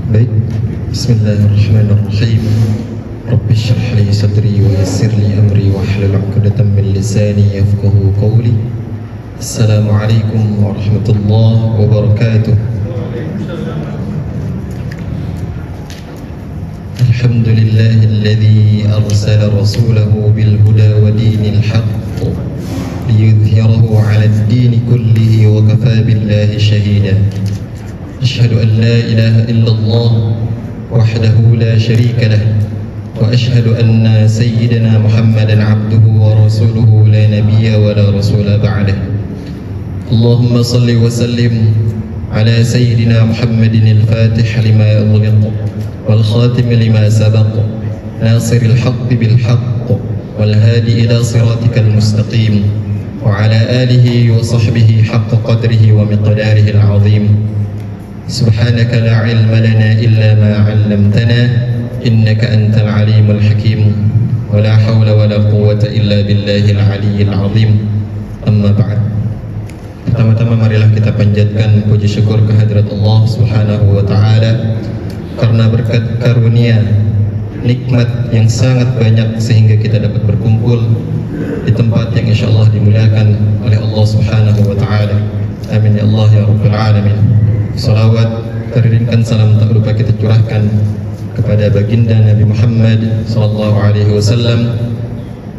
Baik, Bismillahirrahmanirrahim. Rabbi shrah li sadri wa yassir li amri wahlul 'uqdatam min lisani yafqahu qawli. Assalamualaikum warahmatullahi wabarakatuh. Alhamdulillahilladzi arsala rasulahu bil huda wa dinil haqq liyudhhirahu 'alad dini kullihi wa kafaa billahi shahida. Asyhadu an la ilaha illallah wahdahu la syarika lah wa asyhadu anna sayyidina Muhammadan 'abduhu wa rasuluhu la nabiyya wa la rasula ba'dah. Allahumma salli wa sallim ala sayyidina Muhammadin al-fatih lima ughliq wal khatim lima sabaq nasiril haqqi bil haqq wal hadi ila siratikal mustaqim wa ala alihi wa sahbihi haqqa qadrihi wa miqdarihi al-'azim. Subhanaka la ilma lana illa ma 'allamtana innaka antal alimul hakim wa la hawla wa la quwwata illa billahil aliyyil azim. Amma ba'd. Pertama-tama marilah kita panjatkan puji syukur kehadirat Allah Subhanahu wa taala karena berkat karunia nikmat yang sangat banyak sehingga kita dapat berkumpul di tempat yang insyaallah dimuliakan oleh Allah Subhanahu wa taala. Amin ya Allah ya rabbal alamin. Salawat teriringkan salam tak lupa kita curahkan kepada baginda Nabi Muhammad sallallahu alaihi wasallam,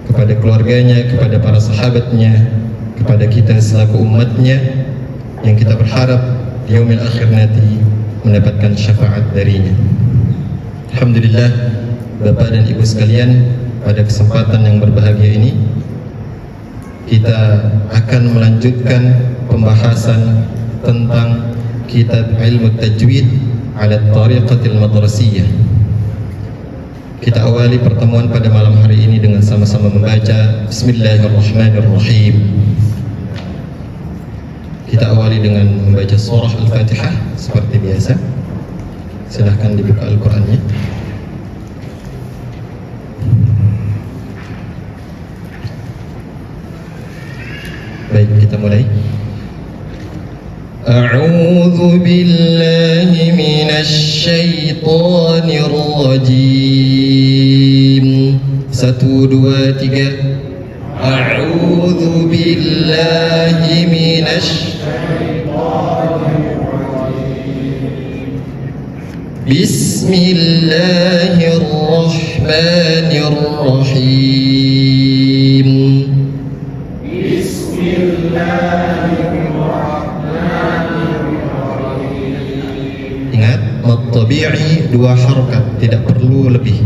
kepada keluarganya, kepada para sahabatnya, kepada kita selaku umatnya yang kita berharap di yaumil akhir nanti mendapatkan syafaat darinya. Alhamdulillah, Bapak dan Ibu sekalian, pada kesempatan yang berbahagia ini kita akan melanjutkan pembahasan tentang Kitab Ilmu Tajwid ala Tariqatil Madrasiyah. Kita awali pertemuan pada malam hari ini dengan sama-sama membaca Bismillahirrahmanirrahim. Kita awali dengan membaca surah Al-Fatihah seperti biasa. Silahkan dibuka Al-Qur'annya. Baik, kita mulai. A'udzu billahi minasy syaithanir rajim. 1 2 3. A'udzu billahi minasy syaithanir rajim. Bismillahirrahmanirrahim. Ingat, mad tabi'i 2 harakat, tidak perlu lebih.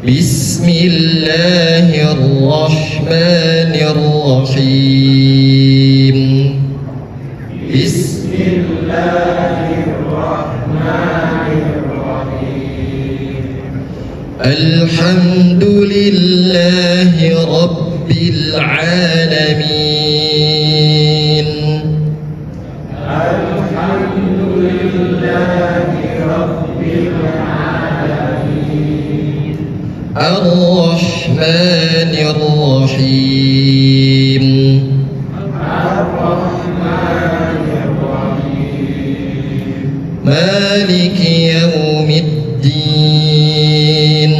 Bismillahirrahmanirrahim. Bismillahirrahmanirrahim. Alhamdulillahi rabbil alamin. Ar-Rahmanir Rahim. Maliki yaumiddin.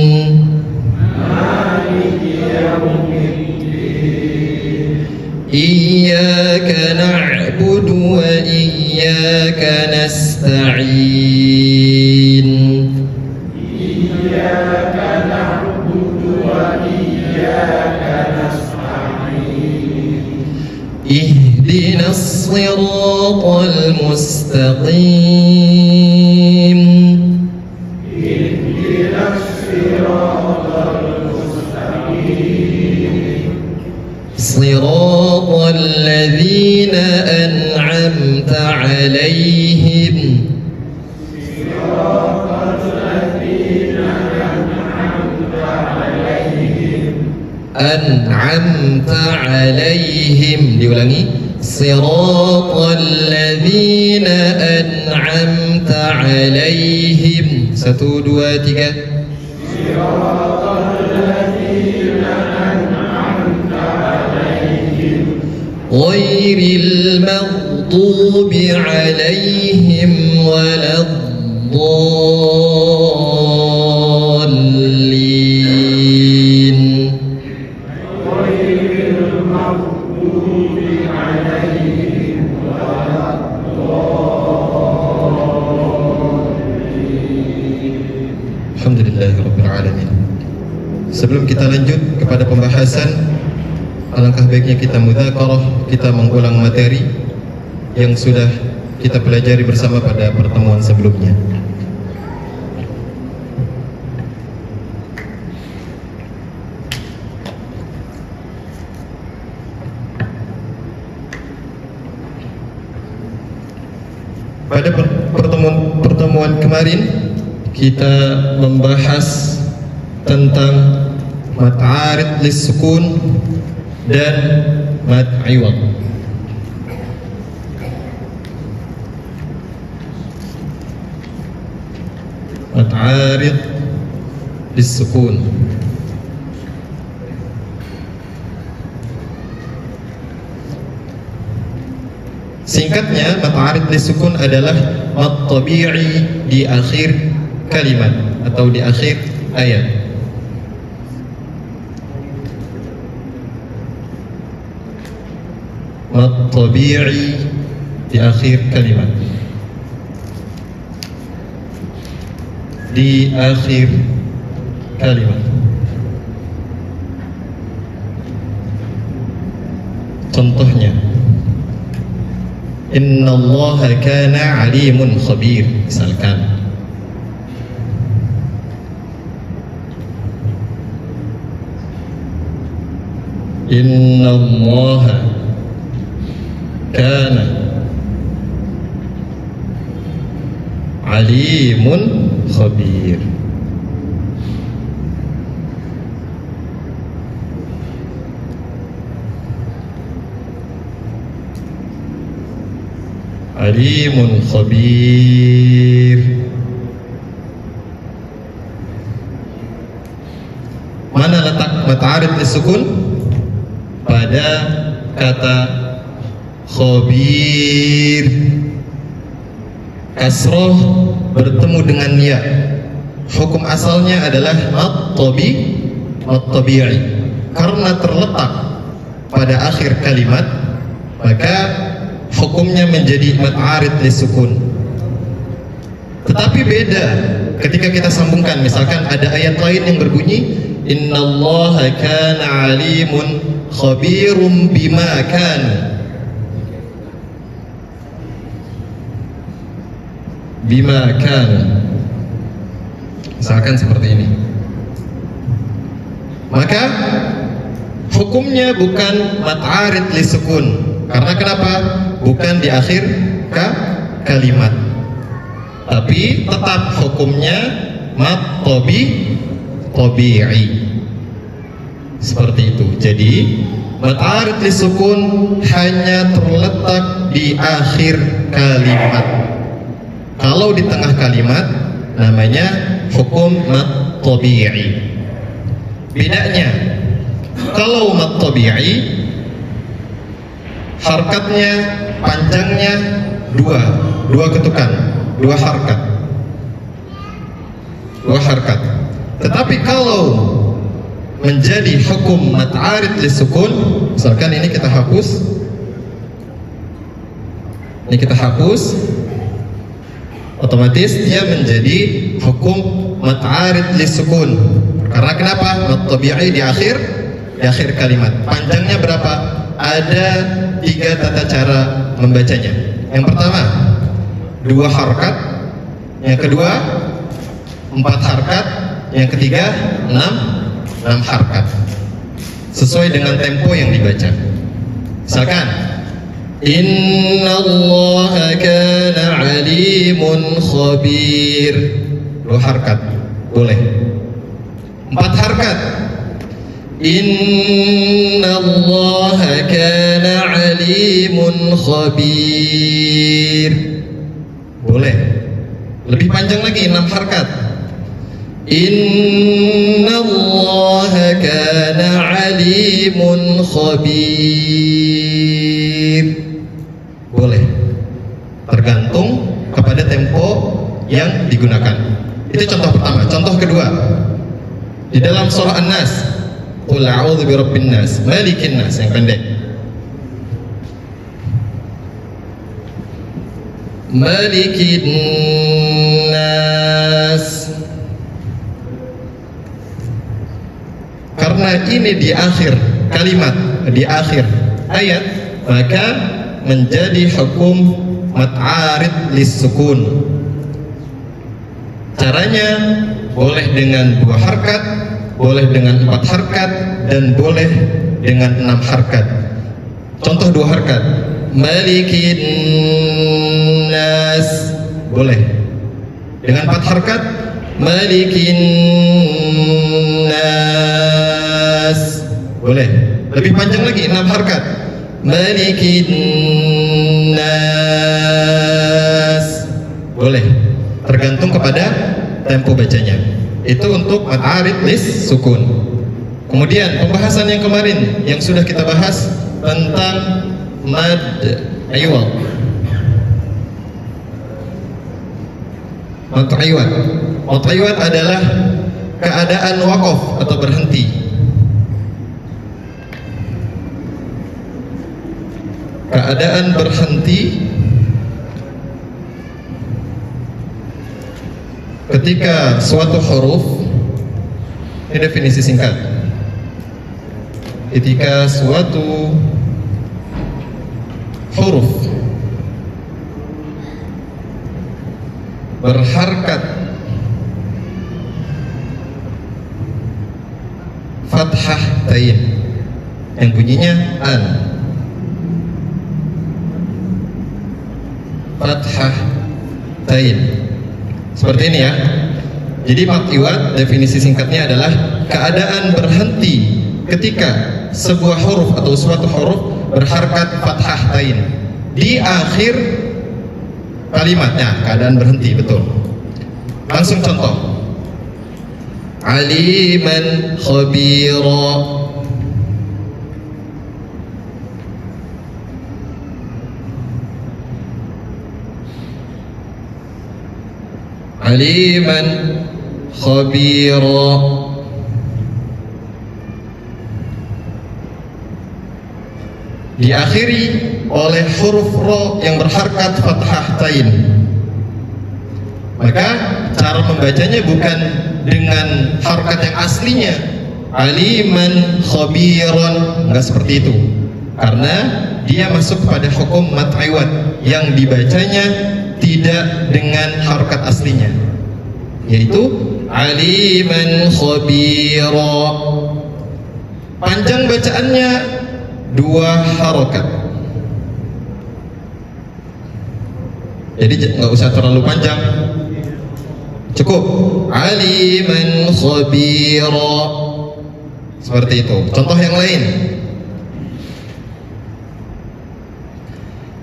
Iyyaka na'budu wa iyyaka nasta'in. Ihdinas siratal mustaqim. Siratal ladzina an'amta 'alaihim. An'amta 'alaihim. Diulangi. Siratal ladzina an'amta 'alaihim. 1 2 3. Siratal ladzina an'amta 'alaihim. Ghairil maghdubi 'alaihim waladdallin. الضالين Alhamdulillahirabbil alamin. Sebelum kita lanjut kepada pembahasan, alangkah baiknya kita mudzakarah, kita mengulang materi yang sudah kita pelajari bersama pada pertemuan sebelumnya. Pada pertemuan kemarin kita membahas tentang mad 'arid lis-sukun dan mad 'iwad. Mad 'arid lis-sukun. Singkatnya, mad 'arid lis-sukun adalah mad tabi'i di akhir kalimat atau di akhir ayat. Mad tabi'i di akhir kalimat. Di akhir kalimat. Contohnya, Innallaha kana alimun khabir, misalkan. Innallaha kana alimun khabir. Alimun khabir. Mana letak mad 'arid lis-sukun? Pada kata khabir. Kasroh bertemu dengan ya. Hukum asalnya adalah mad tabi'i. Karena terletak pada akhir kalimat, maka hukumnya menjadi mad 'arid lis-sukun. Tetapi beda ketika kita sambungkan. Misalkan ada ayat lain yang berbunyi Innallaha kana alimun khabirum bima kanu. Bima kanu. Misalkan seperti ini. Maka hukumnya bukan mad 'arid lis-sukun. Karena kenapa? Bukan di akhir kalimat. Tapi tetap hukumnya mad tabi'i. Seperti itu. Jadi mad 'arid lis-sukun hanya terletak di akhir kalimat. Kalau di tengah kalimat namanya hukum mad tabi'i. Bedanya, kalau mad tabi'i harkatnya, panjangnya dua ketukan, dua harkat. Tetapi kalau menjadi hukum mad 'arid lis-sukun, misalkan ini kita hapus, otomatis dia menjadi hukum mad 'arid lis-sukun. Karena kenapa? Mad tabi'i di akhir kalimat. Panjangnya berapa? Ada 3 tata cara membacanya. Yang pertama 2 harkat, yang kedua 4 harkat, yang ketiga 6 harkat. Sesuai dengan tempo yang dibaca. Misalkan Innallaha kana alimun khabir, 2 harkat boleh. 4 harkat Innallaha kana alimun khabir, boleh. Lebih panjang lagi 6 harkat Innallaha kana alimun khabir, boleh. Tergantung kepada tempo yang digunakan. Itu contoh pertama. Contoh kedua, di dalam surah An-Nas, qul a'udzu birabbin nas, malikin nas, yang pendek. Malikin nas. Karena ini di akhir kalimat, di akhir ayat, maka menjadi hukum mad 'arid lis-sukun. Caranya boleh dengan 2 harkat, boleh dengan 4 harkat, dan boleh dengan 6 harkat. Contoh 2 harkat, malikin nas, boleh. Dengan 4 harkat, malikin nas, boleh. Lebih panjang lagi, 6 harkat, malikin nas, boleh. Tergantung kepada tempo bacanya. Itu untuk mad 'arid lis sukun. Kemudian pembahasan yang kemarin yang sudah kita bahas tentang mad iwad. Mad iwad. Mad iwad adalah keadaan waqaf atau berhenti. Keadaan berhenti ketika suatu huruf, ini definisi singkat, ketika suatu huruf berharkat fathah tain yang bunyinya an, fathah tain. Seperti ini ya. Jadi mad iwad definisi singkatnya adalah keadaan berhenti ketika sebuah huruf atau suatu huruf berharkat fathah tain di akhir kalimatnya. Keadaan berhenti, betul. Langsung contoh. Aliman khabira. Aliman khabira. Diakhiri oleh huruf ro yang berharkat fathah tain. Maka cara membacanya bukan dengan harkat yang aslinya aliman khabiran, enggak seperti itu. Karena dia masuk pada hukum mad iwad yang dibacanya tidak dengan harokat aslinya, yaitu aliman khabira. Panjang bacaannya 2 harokat. Jadi nggak usah terlalu panjang, cukup aliman khabira. Seperti itu. Contoh yang lain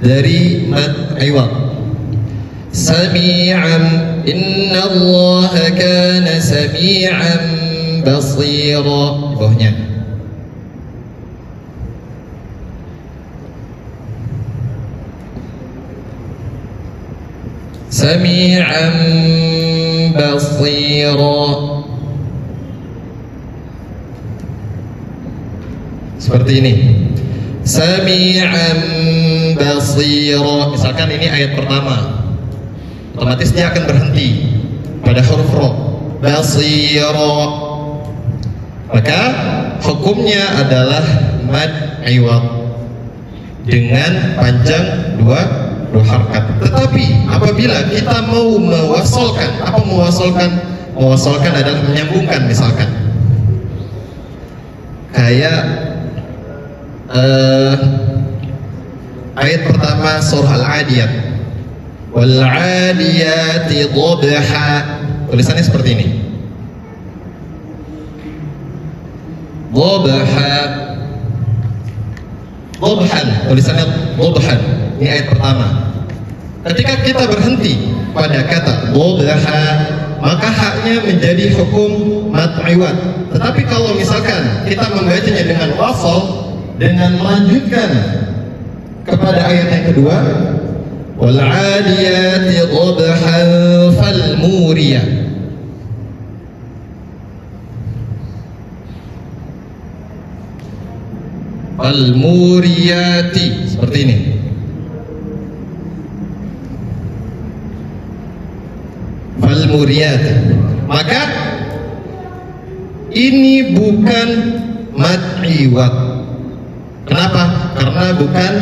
dari mad iwad. Sami'an, inna Allah kana sami'an basira. Di bawahnya sami'an basira. Seperti ini, sami'an basira. Misalkan ini ayat pertama, otomatis dia akan berhenti pada huruf ro, basira. Maka hukumnya adalah mad iwad dengan panjang 2 harkat. Tetapi apabila kita mau mewasolkan, apa mewasolkan? Mewasolkan adalah menyambungkan, misalkan kayak ayat pertama surah Al-Adiyat, wal 'adiyati dhabha. Tulisannya seperti ini, dhabha, dhabhan, tulisannya dhabhan. Ini ayat pertama. Ketika kita berhenti pada kata dhabha, maka haknya menjadi hukum mad iwad. Tetapi kalau misalkan kita membacanya dengan wasal, dengan melanjutkan kepada ayat yang kedua, wal 'adiyati dhabhan fal muriyah. Fal muriyati, seperti ini. Fal muriyati. Maka ini bukan mad iwad. Kenapa? Karena bukan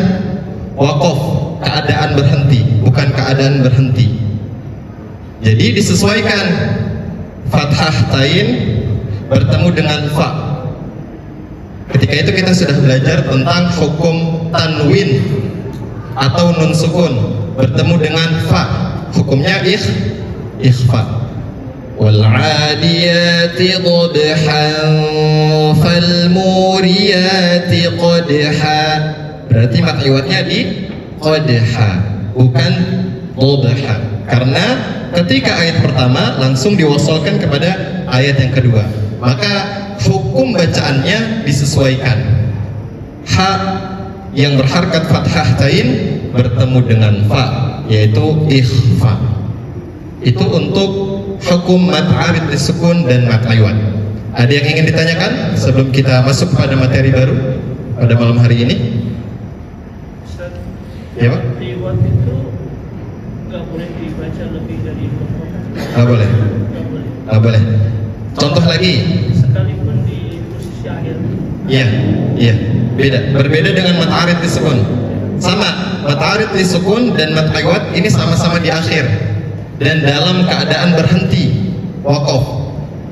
waqaf, keadaan berhenti, bukan keadaan berhenti. Jadi disesuaikan, fathah tain bertemu dengan fa. Ketika itu kita sudah belajar tentang hukum tanwin atau nun sukun bertemu dengan fa, hukumnya ikhfa. Wal 'adiyati dhabhan fal muriyati qadha. Berarti mad iwadnya di qadha, bukan dhabha. Karena ketika ayat pertama langsung diwasalkan kepada ayat yang kedua, maka hukum bacaannya disesuaikan. Ha yang berharkat fathah tain bertemu dengan fa, yaitu ikhfa. Itu untuk hukum mad arid disukun dan mad iwad. Ada yang ingin ditanyakan sebelum kita masuk pada materi baru pada malam hari ini? Ya Pak? Iwad itu nggak boleh dibaca lebih dari 2 kotak. Nggak boleh. Nggak boleh. Contoh lagi. Sekalipun di posisi akhir. Iya, beda. Berbeda dengan mad arid disukun. Sama, mad arid disukun dan mad iwad ini sama-sama di akhir dan dalam keadaan berhenti, waqaf.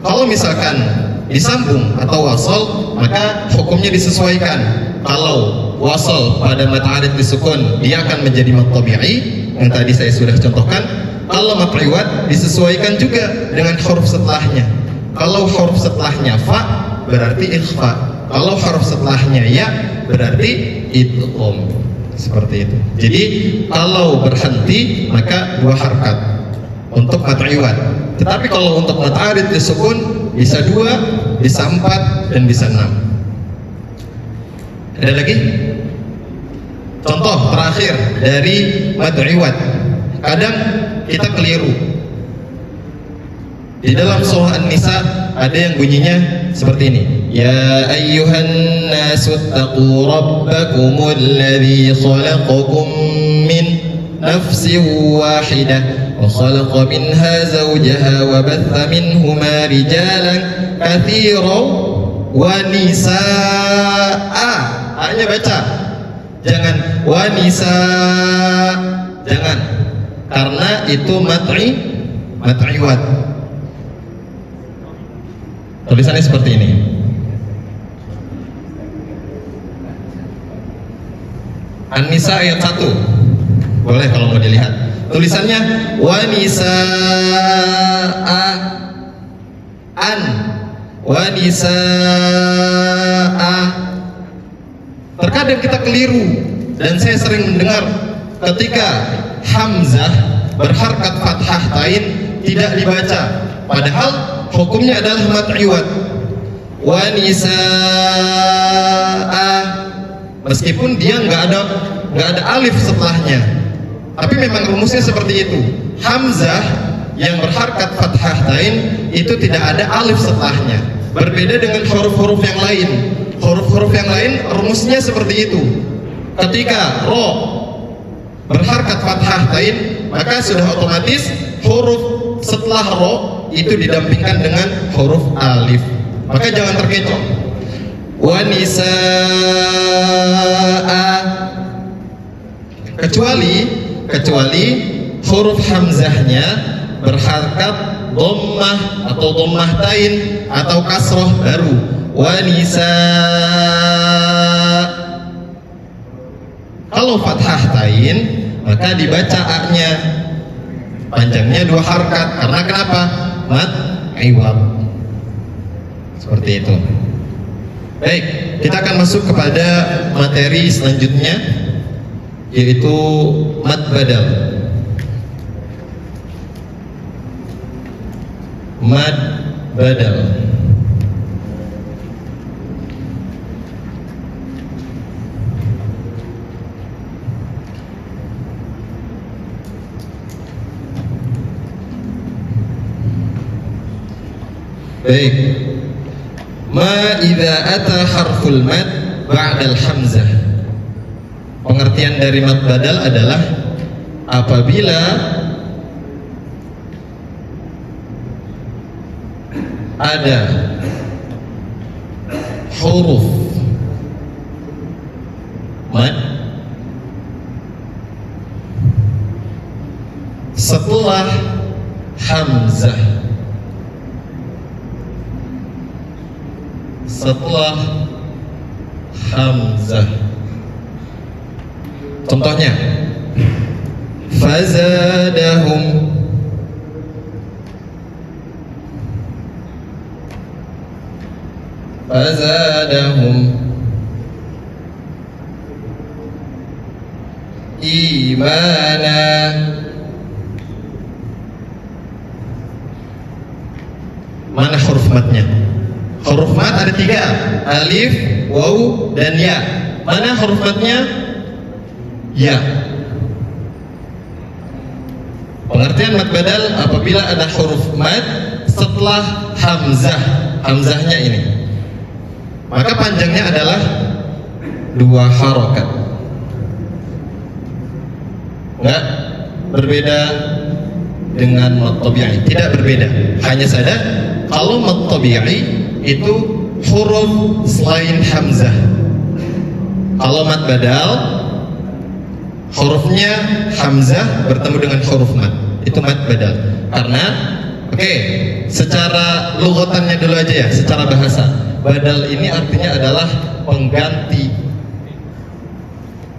Kalau misalkan disambung atau wasal, maka hukumnya disesuaikan. Kalau wasal pada mad arid disukun, dia akan menjadi mad tabi'i yang tadi saya sudah contohkan. Kalau mad iwad disesuaikan juga dengan huruf setelahnya. Kalau huruf setelahnya fa berarti ikhfa. Kalau huruf setelahnya ya berarti idgham. Seperti itu. Jadi kalau berhenti maka 2 harkat untuk mad iwad. Tetapi kalau untuk mad arid disukun bisa 2, bisa 4 dan bisa 6. Ada lagi? Contoh terakhir dari mad iwad. Kadang kita keliru. Di dalam surah An-Nisa ada yang bunyinya seperti ini. Ya ayyuhan nasu taqu rabbakumul ladzi khalaqakum min nafsin wahidah wa khalaqa minha zawjaha wa batha minhuma rijalan katsiran wa nisaa. Hanya baca. Jangan wa nisaa. Jangan. Karena itu mad iwad. Tulisannya seperti ini. An-Nisa ayat 1. Boleh kalau mau dilihat. Tulisannya wa nisaa an wa nisaa. Terkadang kita keliru dan saya sering mendengar ketika hamzah berharkat fathah tain tidak dibaca, padahal hukumnya adalah mad iwad. Wa nisaa, meskipun dia nggak ada alif setelahnya, tapi memang rumusnya seperti itu. Hamzah yang berharkat fathah tain itu tidak ada alif setelahnya. Berbeda dengan huruf-huruf yang lain. Huruf-huruf yang lain rumusnya seperti itu. Ketika ro berharkat fathah tain, maka sudah otomatis huruf setelah ro itu didampingkan dengan huruf alif. Maka jangan terkecoh. Wa nisaa, kecuali huruf hamzahnya berharkat dhammah atau dhammah tain atau kasroh baru. Wa nisaa. Kalau fathah tain maka dibaca a-nya, panjangnya 2 harkat. Karena kenapa? Mad iwad. Seperti itu. Baik, kita akan masuk kepada materi selanjutnya, yaitu mad badal. Mad badal. Baik. Ma idza ata harful mad ba'dal hamzah. Pengertian dari mad badal adalah apabila ada huruf mad setelah hamzah, setelah hamzah. Contohnya fazadahum, fazadahum imana. Mana huruf matnya? Huruf mat ada 3, alif, waw, dan ya. Mana huruf matnya? Ya. Pengertian mad badal apabila ada huruf mat setelah hamzah, hamzahnya ini, maka panjangnya adalah 2 harokat. Enggak berbeda dengan mad tabi'i, tidak berbeda. Hanya saja kalau mad tabi'i itu huruf selain hamzah. Kalau mad badal hurufnya hamzah bertemu dengan huruf mad, itu mad badal. Karena secara lugatannya dulu aja ya, secara bahasa. Badal ini artinya adalah pengganti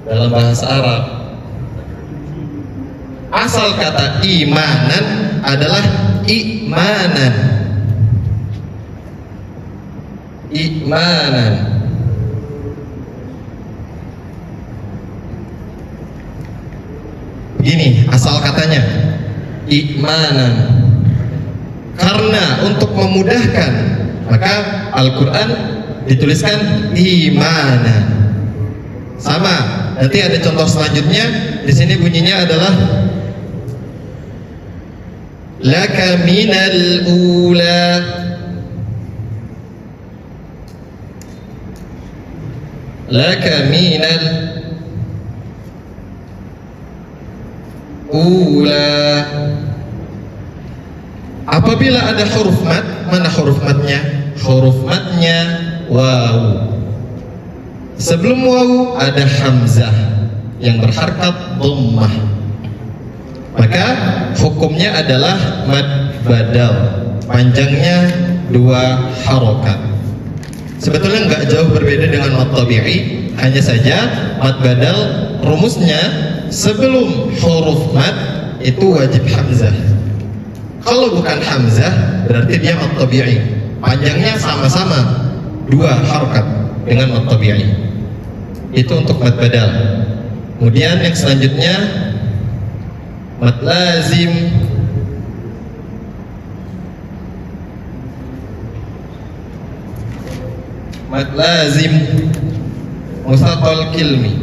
dalam bahasa Arab. Asal kata imanan adalah imanan. Imanan. Begini asal katanya, imanan. Karena untuk memudahkan, maka Al-Quran dituliskan imanan. Sama, nanti ada contoh selanjutnya. Di sini bunyinya adalah laka minal ula, laka minal ula. Apabila ada huruf mat, mana huruf matnya? Huruf matnya waw. Sebelum waw ada hamzah yang berharkat dhammah, maka hukumnya adalah mad badal, panjangnya 2 harokat. Sebetulnya nggak jauh berbeda dengan mad tabi'i, hanya saja mad badal rumusnya sebelum huruf mad itu wajib hamzah. Kalau bukan hamzah berarti dia mad tabi'i, panjangnya sama-sama 2 harokat dengan mad tabi'i. Itu untuk mad badal. Kemudian yang selanjutnya mad lazim. Mad lazim musaqal kilmi.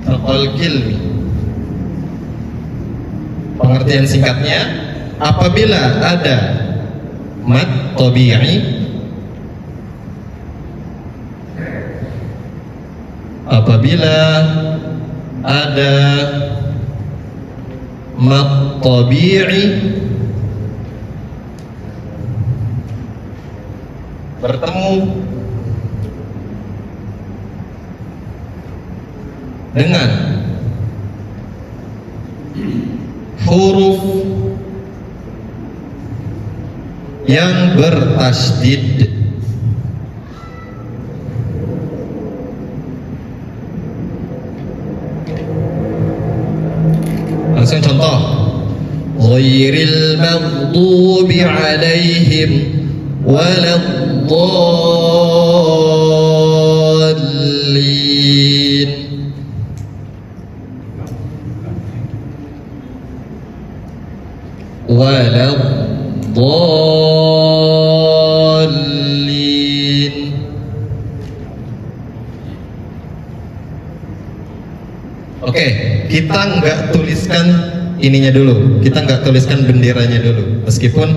Musaqal kilmi. Pengertian singkatnya, apabila ada mad tabi'i, apabila ada mad tabi'i bertemu dengan huruf yang bertasydid, langsung contoh, ghairil maghdubi alaihim waladdallin. Waladdallin. Oke, kita nggak tuliskan ininya dulu. Kita nggak tuliskan benderanya dulu, meskipun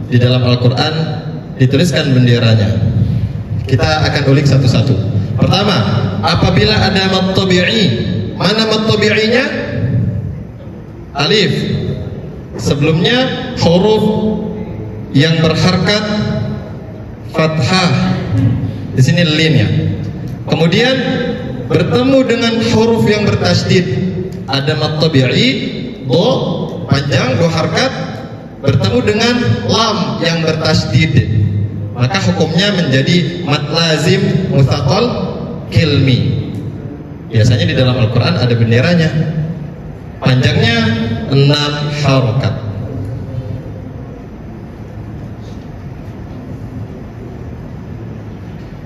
di dalam Al-Quran dituliskan benderanya. Kita akan ulik satu-satu. Pertama, apabila ada mad tabi'i, mana mad tabi'inya? Alif. Sebelumnya huruf yang berharkat fathah. Di sini lin ya. Kemudian bertemu dengan huruf yang bertasydid. Ada mad tabi'i, do panjang, do harkat, bertemu dengan lam yang bertasydid. Maka hukumnya menjadi mad lazim mutsaqal kilmi. Biasanya di dalam Al-Quran ada benderanya. Panjangnya 6 harokat.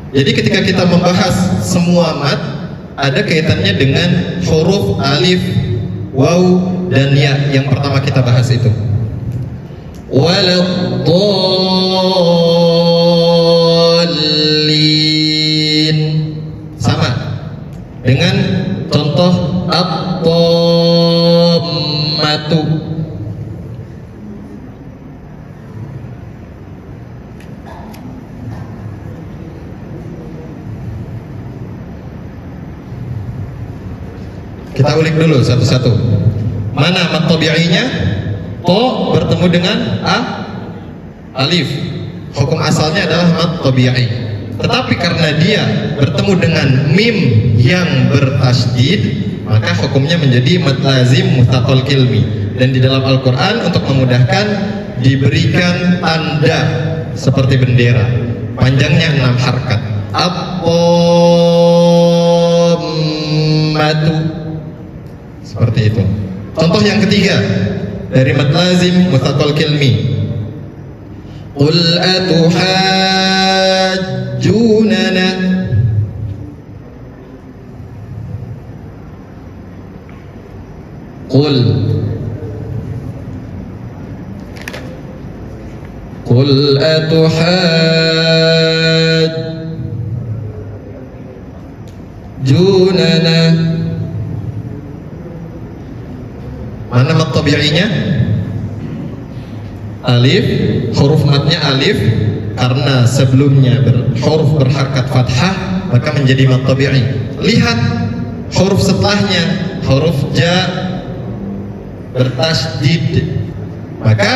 Jadi ketika kita membahas semua mad, ada kaitannya dengan huruf alif, waw, dan ya yang pertama kita bahas itu. Waladdallin, sama dengan contoh at-tammatu. Kita ulik dulu satu-satu. Mana mad tabi'inya? To bertemu dengan alif. Hukum asalnya adalah mad tabi'i. Tetapi karena dia bertemu dengan mim yang bertasydid, maka hukumnya menjadi mad lazim mutsaqal kilmi. Dan di dalam Al-Quran untuk memudahkan diberikan tanda seperti bendera. Panjangnya 6 harkat. At-tammatu. Seperti itu. Contoh yang ketiga dari mad lazim mutsaqal kilmi. Qul atuhajjunana. Qul atuhajjunana. Mana mad tabi'inya? Alif, huruf madnya alif, karena sebelumnya huruf berharkat fathah, maka menjadi mad tabi'i. Lihat huruf setelahnya, huruf ja bertasydid, maka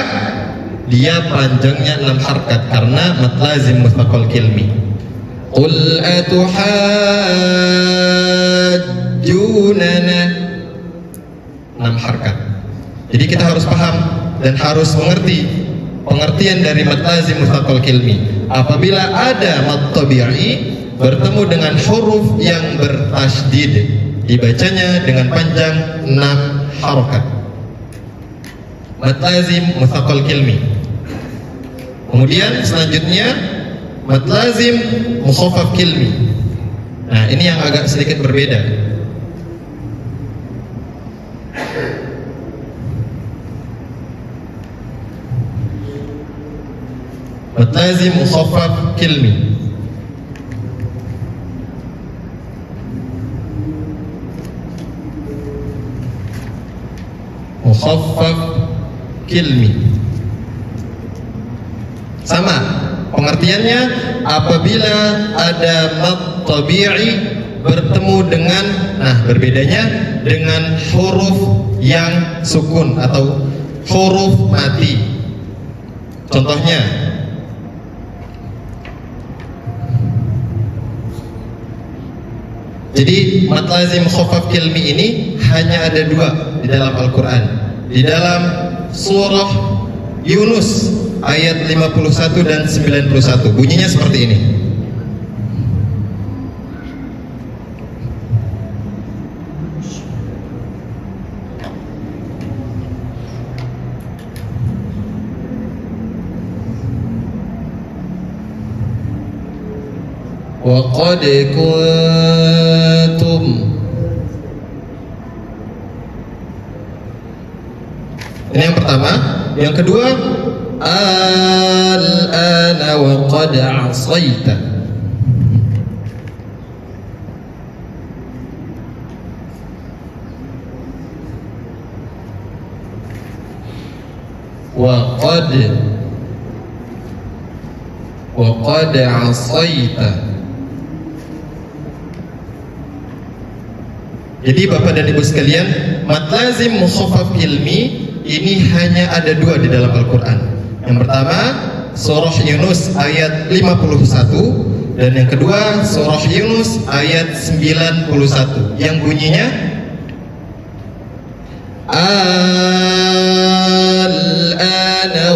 dia panjangnya 6 harkat karena mad lazim mutsaqal kilmi. Qul atuhajjunana, 6 harkat. Jadi kita harus paham dan harus mengerti pengertian dari mad lazim mutsaqal kilmi. Apabila ada mad tabi'i bertemu dengan huruf yang bertasydid, dibacanya dengan panjang 6 harokat. Mad lazim mutsaqal kilmi. Kemudian selanjutnya mad lazim mukhaffaf kilmi. Nah, ini yang agak sedikit berbeda. Mad lazim mukhaffaf kilmi. Mukhaffaf kilmi. Sama pengertiannya, apabila ada mad tabi'i bertemu dengan, berbedanya dengan huruf yang sukun atau huruf mati. Contohnya, jadi mad lazim mukhaffaf kilmi ini hanya ada 2 di dalam Al-Quran. Di dalam surah Yunus ayat 51 dan 91, bunyinya seperti ini. Wa qad kuntum. Ini yang pertama. Yang kedua, al-ana wa qad asaita. wa qad asaita. Jadi Bapak dan Ibu sekalian, mad lazim mukhaffaf ilmi ini hanya ada 2 di dalam Al-Quran. Yang pertama surah Yunus ayat 51, dan yang kedua surah Yunus ayat 91 yang bunyinya al-ana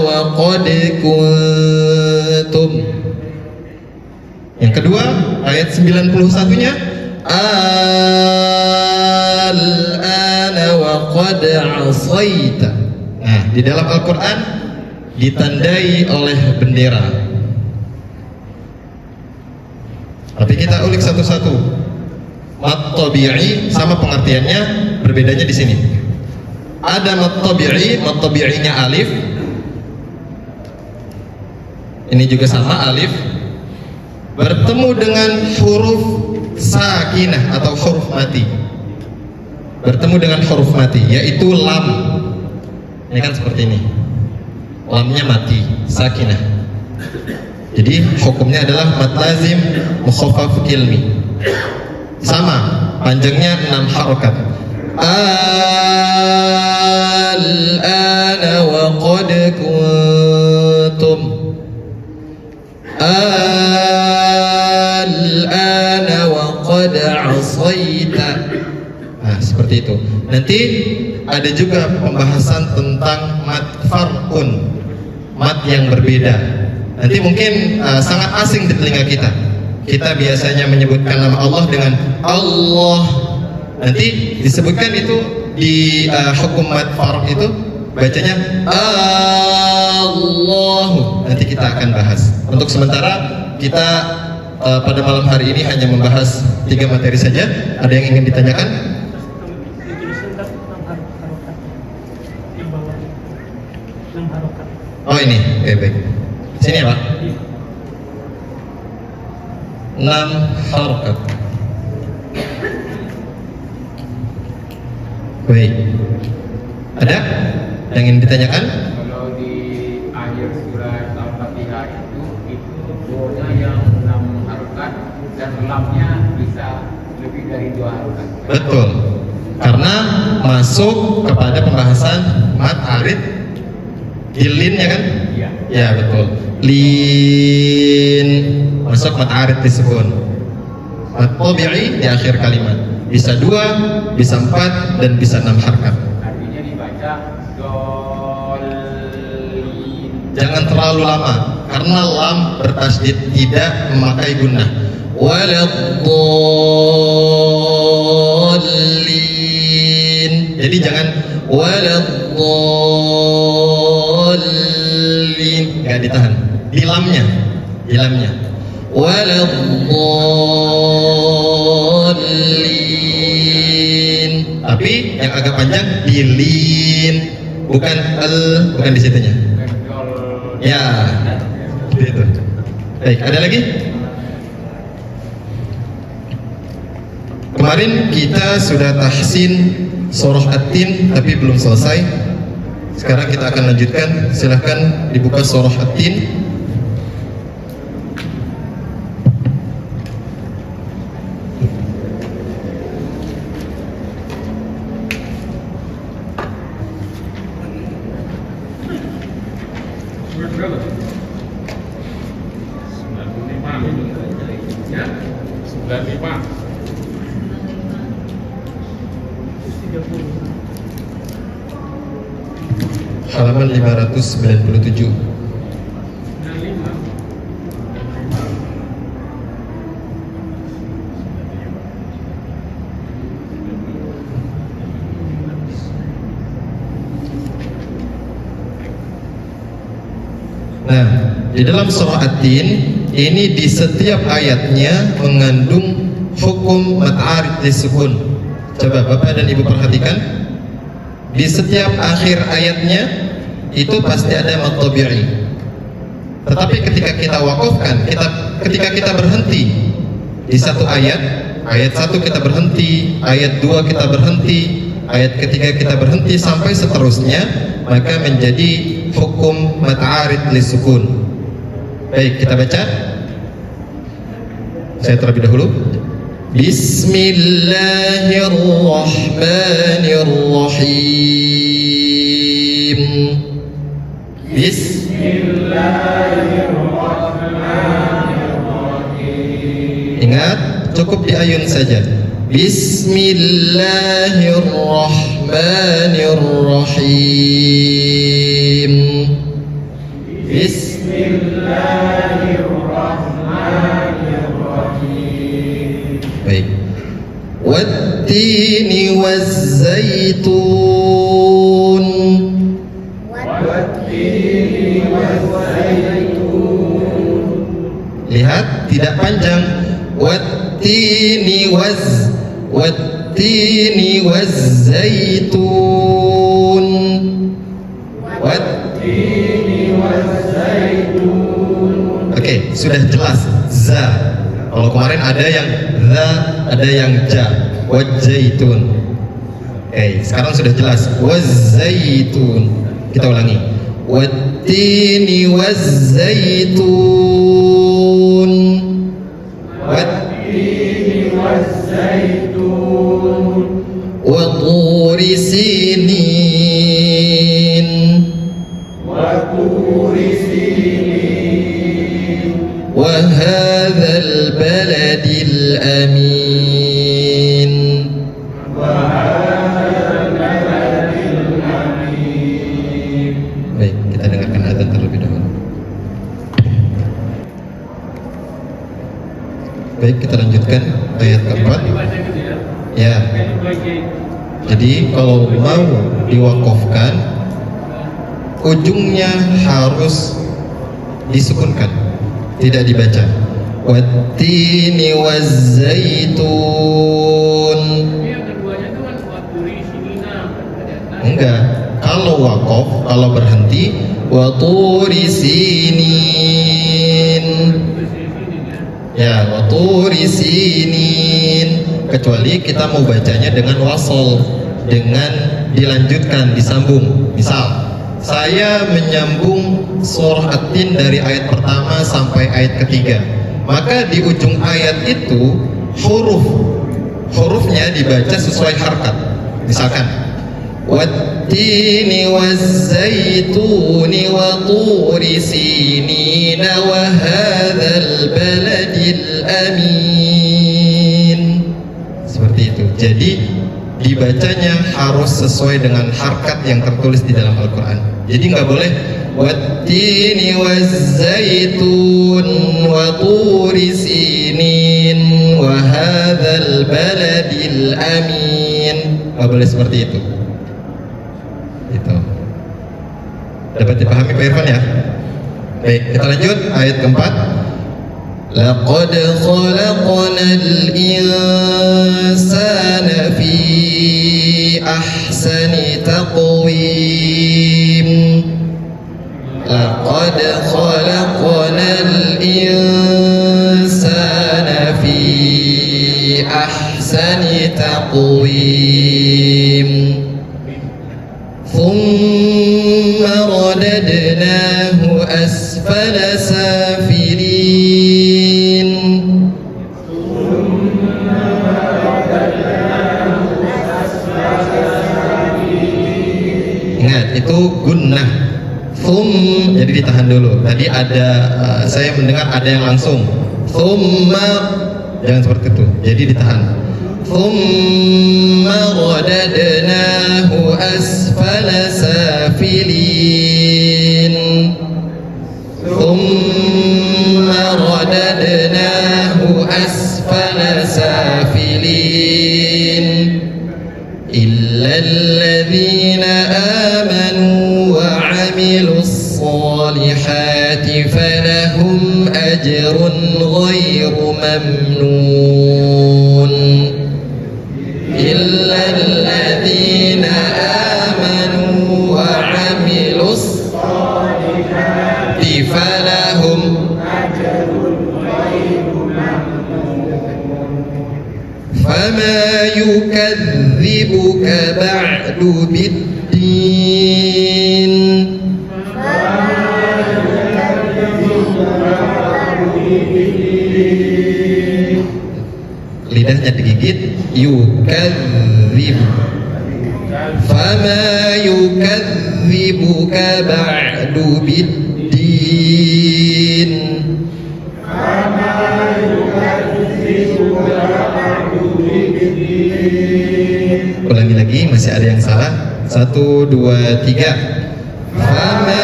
wa qad kuntum. Yang kedua ayat 91-nya al-ana wa qad asaita. Nah, di dalam Al-Quran ditandai oleh bendera. Tapi kita ulik satu-satu. Mad tabi'i sama pengertiannya, berbedanya di sini. Ada mad tabi'inya alif. Ini juga sama alif. Bertemu dengan huruf sakinah atau huruf mati. Bertemu dengan huruf mati, yaitu lam. Ini kan seperti ini. Lamnya mati, sakinah. Jadi hukumnya adalah mad lazim mukhaffaf ilmi. Sama, panjangnya 6 harokat. Al-ana wa qad kuntum. Al-ana wa qad asaita. Nah, seperti itu. Nanti ada juga pembahasan tentang mad farqun, mad yang berbeda. Nanti mungkin sangat asing di telinga kita. Kita biasanya menyebutkan nama Allah dengan Allah. Nanti disebutkan itu di hukum mad farq itu bacanya Allah. Nanti kita akan bahas. Untuk sementara kita pada malam hari ini hanya membahas 3 materi saja. Ada yang ingin ditanyakan? Oh ini, baik. Sini ya Pak. 6 harokat. Baik. Ada yang ingin ditanyakan? Kalau di akhir surat Al-Fatihah itu doanya yang 6 harokat dan lamnya bisa lebih dari 2 harokat. Betul. Karena masuk kepada pembahasan mad arid linnya kan? Iya. Ya betul. Lin masuk mad arid disebut. Mad tabi'i di akhir kalimat. Bisa 2, bisa 4, dan bisa 6 harkat. Artinya dibaca dolin. Jangan terlalu lama karena lam bertasydid, tidak memakai gunnah. Waladdallin. Jadi jangan waladdallin, nggak ditahan. Di lamnya. Waladdallin. Tapi yang agak panjang dilin, bukan bukan di situnya. Ya, gitu. Baik, ada lagi? Kemarin kita sudah tahsin surah At-Tin tapi belum selesai. Sekarang kita akan lanjutkan. Silahkan dibuka surah At-Tin. Berapa? 95. Ya? 95. 30. Halaman 597. Nah, di dalam surah At-Tin ini di setiap ayatnya mengandung hukum mad arid disukun. Coba Bapak dan Ibu perhatikan. Di setiap akhir ayatnya itu pasti ada mad tabi'i. Tetapi ketika kita wakafkan, ketika kita berhenti di satu ayat 1 kita berhenti, ayat 2 kita berhenti, ayat ketiga kita berhenti sampai seterusnya, maka menjadi hukum mat'arid lisukun. Baik, kita baca. Saya terlebih dahulu. Bismillahirrahmanirrahim. Bismillahirrahmanirrahim. Ingat, cukup diayun saja. Bismillahirrahmanirrahim. Bismillahirrahmanirrahim. Baik. Wattini wazzaitun. Wattini wazzaitun. Lihat, tidak panjang. Wattini wazzaitun. Wattini wazzaitun. Oke, sudah jelas. Za. Kalau kemarin ada yang za, ada yang ja. Wazzaitun. Oke, sekarang sudah jelas. Wazzaitun. Kita ulangi. Wattini wazzaitun. Wattini wazzaitun. Wa turi sinin. Wa turi sinin. Wa hadzal baladil amin. Wa hadzal baladil amin. Baik, kita dengarkan azan terlebih dahulu. Baik, kita lanjutkan ayat keempat. Ya. Jadi kalau mau diwakafkan, ujungnya harus disukunkan, tidak dibaca. Wattini wazzaitun. Enggak. Kalau wakaf, kalau berhenti, waturi sinin. Ya, waturi sinin. Kecuali kita mau bacanya dengan wasol, dengan dilanjutkan, disambung. Misal, saya menyambung surah At-Tin dari ayat pertama sampai ayat ketiga. Maka di ujung ayat itu hurufnya dibaca sesuai harkat. Misalkan, wattini wazzaituni wa turi sinina wa hadzal baladil amin. Seperti itu. Jadi dibacanya harus sesuai dengan harkat yang tertulis di dalam Al-Quran. Jadi nggak boleh wattini wazzaitun wa turi sinin wa hadzal baladil amin. Nggak boleh seperti itu. Itu. Dapat dipahami Pak Irfan ya? Baik, kita lanjut ayat keempat. Laqad khalaqnal insana fi ahsani taqwim. Laqad khalaqnal insana fi ahsani taqwim. Thumma radadnahu asfala safilin. Ingat, itu gunnah. Jadi ditahan dulu. Tadi ada saya mendengar ada yang langsung. Thumma, jangan seperti itu. Jadi ditahan. Thumma radadnahu asfala safilin. Thumma radadnahu asfala safilin. Illa alladhina amanu wa 'amilus salihati falahum ajrun ghairu mamnun. Illa alladhina amanu wa 'amilus salihati falahum ajrun ghairu mamnun. Fama yukadzibuka ba'du biddin. lidahnya digigit. Yukadzib. Fama yukadzibuka ba'du biddin. Ulangi lagi, masih ada yang salah. 1, 2, 3. Fama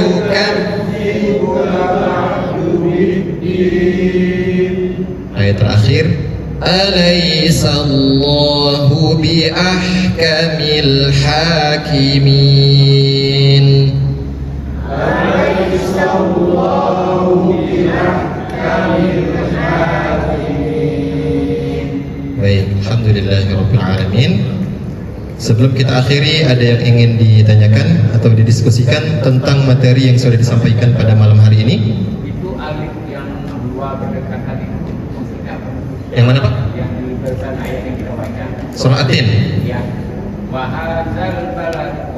yukadzibuka ba'du biddin. Ayat terakhir, Alaisallahu biahkamil hakimin. Alaisallahu biahkamil hakimin. Baik, alhamdulillahirabbil alamin. Sebelum kita akhiri, ada yang ingin ditanyakan atau didiskusikan tentang materi yang sudah disampaikan pada malam hari ini? Itu alif yang dua berdekatan itu maksudnya apa? Yang mana Pak? Yang di barisan ayat yang kita baca. Surah At-Tin. Ya. Wahazal balad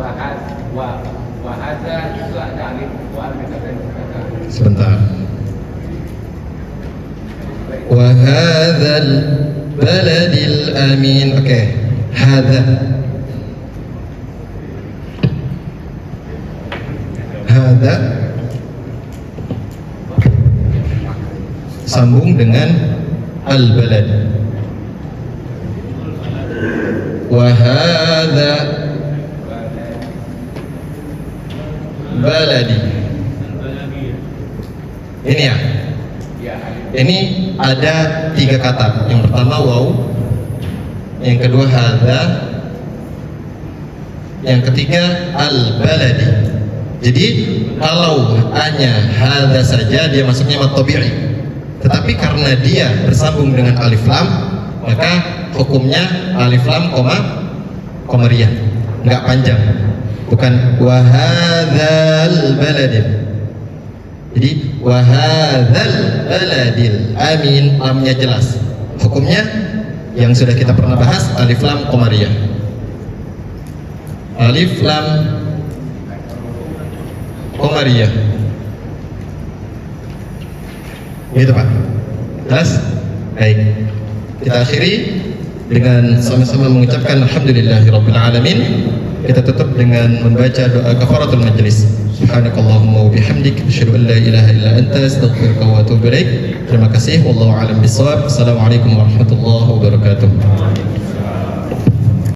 wahazal itu ada alif wa alif berdekatan. Sebentar. Wahadzal baladil amin. Oke. Hadza. Hadza sambung dengan al-balad. Wa hadza baladi. Ini ya. Ini ada 3 kata. Yang pertama waw, yang kedua hadza, yang ketiga al-baladi. Jadi kalau hanya hadza saja dia masuknya mad tabi'i. Tetapi karena dia bersambung dengan alif lam, maka hukumnya alif lam qamariyah, enggak panjang. Bukan wa hadzal baladil. Jadi wa hadzal baladil amin, lamnya jelas. Hukumnya yang sudah kita pernah bahas, alif lam qamariyah. Alif lam qamariyah. Gitu Pak. Jelas? Baik. Kita akhiri dengan sama-sama mengucapkan alhamdulillahirabbil alamin. Kita tutup dengan membaca doa kafaratul majlis. Subhanakallahumma wa bihamdik asyhadu an la ilaha illa anta astaghfiruka wa atubu ilaik. Terima kasih, wallahu a'lam bishawab. Assalamualaikum warahmatullahi wabarakatuh.